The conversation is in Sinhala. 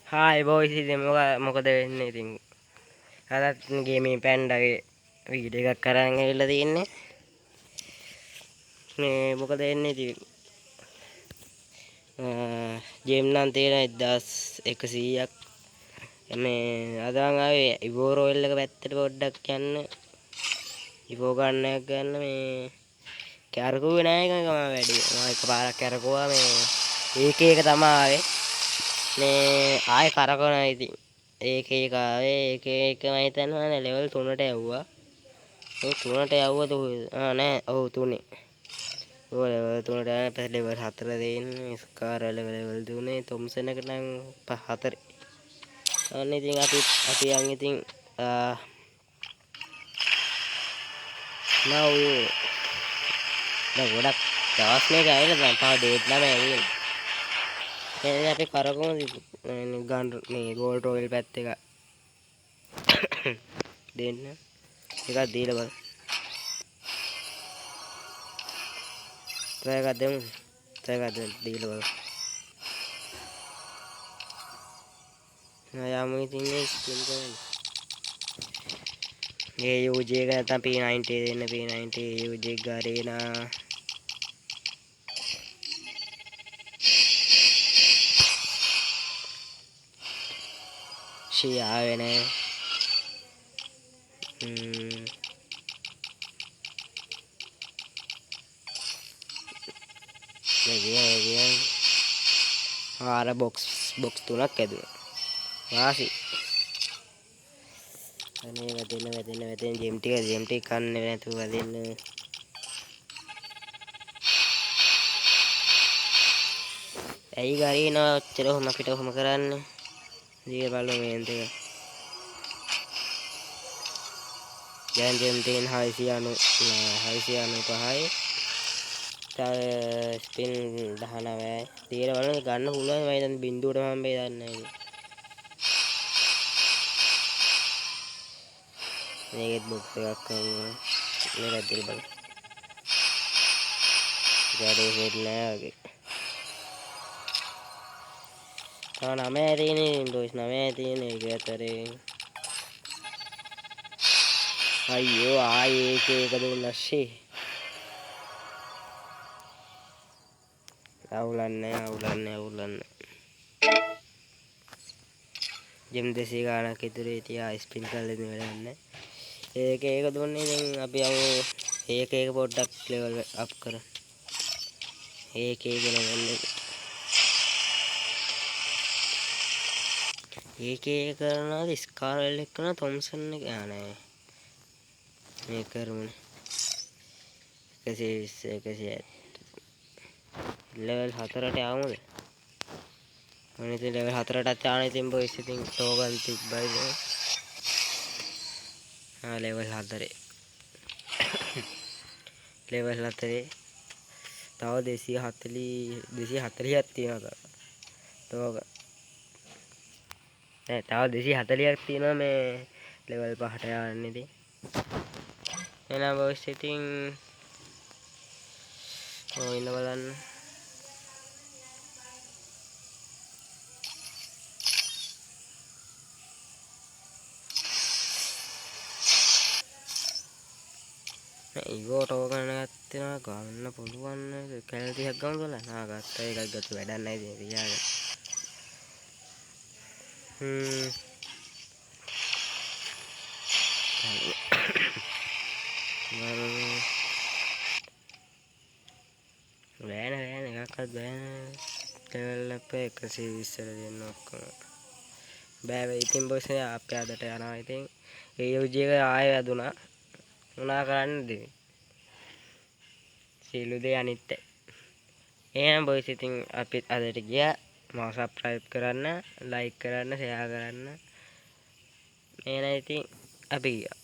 හායි බොයිස් ඉතින් මොකද වෙන්නේ ඉතින් අදත් ගේමින් පැන්ඩගේ වීඩියෝ එකක් කරන් ඇවිල්ලා තියෙන්නේ මේ මොකද වෙන්නේ ඉතින් ගේම් නම් තියෙන 1100ක් මේ අද මම ආවේ ඉවෝ රොයල් එක පැත්තට පොඩ්ඩක් යන්න ඉවෝ ගන්නයක් ගන්න මේ කැරකුවේ නෑ එක මම වැඩි මම එකපාරක් කැරකුවා මේ ඒක තමයි ආවේ මේ ආයේ කරකවනවා ඉතින් ඒක ආවේ ඒක මම හිතන්නේ ලෙවල් 3ට යවුවා ඔව් 3ට යවුවද නෑ ඔව් 3 ඔය ලෙවල් 3ට යන පස්සේ ලෙවල් 4 දෙන්නේ ස්කාර ලෙවල් 3 තොම්සන් එකට නම් 4 අන්න ඉතින් අපි යන් ඉතින් now ගොඩක් දවස් මේක ඇවිල්ලා දැන් තව ඩේට් ළම ඇවිල්ලා එහෙනම් අපි කරකවමු ගන් මේ ගෝල්ඩ් රොයල් පැත් එක දෙන්න එකක් දීලා බලන්න try එකක් දෙමු try එකක් දීලා බලන්න යමු ඉතින් මේ ස්කින් කරන්න ये UJ का था P90 देना P90 UJ गारेना शी आवे ने ये हारा बॉक्स තුනක් ඇදුවා වාසි අනේ වැදෙන ජෙම් ටික කන්නේ නැතුව වැදෙන්න ඇයි ගරිනවා ඔච්චර ඔහොම අපිට ඔහොම කරන්නේ දීලා බලමු මේ දෙක දැන් ජෙම් තියෙන 695යි තව ස්පින් 19යි දීලා බලමු ගන්න පුළුවන් මම දැන් බින්දුවට හම්බෙයි දන්නේ නැහැ මේකෙත් බොක්ස් එකක් කරනවා මේකත් දෙන්න බලන්න ගාඩේ හෙඩ් නෑ වගේ තව 9 තියෙන්නේ ඩොයිස් 9 තියෙන්නේ ඒක අතරේ අයියෝ ආයේ ඒක දුන්නා ෂේ අවුලන්නේ ජෙම් 200 ගානක් ඉතුරුයි තියා ස්පින් කරලා ඉන්න වැඩක් නැහැ ඒක දුන්නේ දැන් අපි යමු ඒක පොඩ්ඩක් ලෙවල් අප් කරමු ඒක ලෙවල් එක කරනවාද ස්කාර වෙල් එක කරනවා තොම්සන් එක නෑ මේ කරමුනේ 120 ලෙවල් 4ට යමුද අනිත් ලෙවල් 4ටත් යන්න ඉතින් බොයිස් ඉතින් ටෝගන් තිබ්බයිද ලෙවල් 4 ලෙවල් 4 තව 240ක් තියෙනවා තව තව 240ක් තියෙනවා මේ ලෙවල් 5ට යන්න ඉතින් එහෙනම් බොයිස් ඉතින් ඉන්න බලන්න ඉගෝ ටෝකන් එකක් තියෙනවා ගන්න පුළුවන් කැලේ 30ක් ගමු බලන්න ගත්තා එකක් ගත්ත වැඩක් නැහැ ඉතින් තියාගෙන බෑන එකක්වත් බෑන ලෙවල් අප් 120 දෙන්න ඔක්කොම බෑ ඉතින් බොස් අපේ අදට යනවා ඉතින් ඒ UJ එක ආයෙ වැදුනා මොනා කරන්නද සීලු දෙය අනිත් එහෙනම් බොයිස් ඉතින් අපි අදට ගියා මම සබ්ස්ක්‍රයිබ් කරන්න ලයික් කරන්න ෂෙයා කරන්න එහෙනම් ඉතින් අපි ගියා